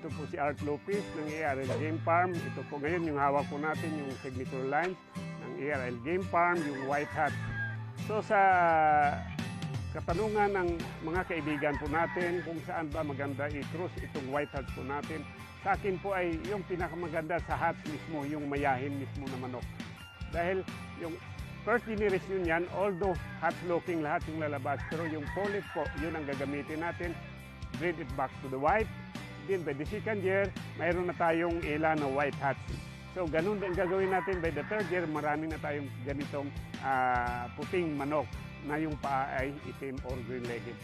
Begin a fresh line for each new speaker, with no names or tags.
ito po si Art Lopez ng ARL Game Farm. Ito po ngayon yung hawak po natin yung signature lines ng ARL Game Farm, yung White Hat. So sa katanungan ng mga kaibigan po natin kung saan ba maganda i-cross itong White Hats po natin, sa akin po ay yung pinakamaganda sa hats mismo, yung mayahin mismo na manok. Dahil yung first generation yan, although hats looking lahat yung lalabas, pero yung polit po, yun ang gagamitin natin, breed it back to the white. Then by the second year, mayroon na tayong ila na white hats. So ganun din gagawin natin by the third year, marami na tayong ganitong puting manok na yung paa ay itim or green-legged.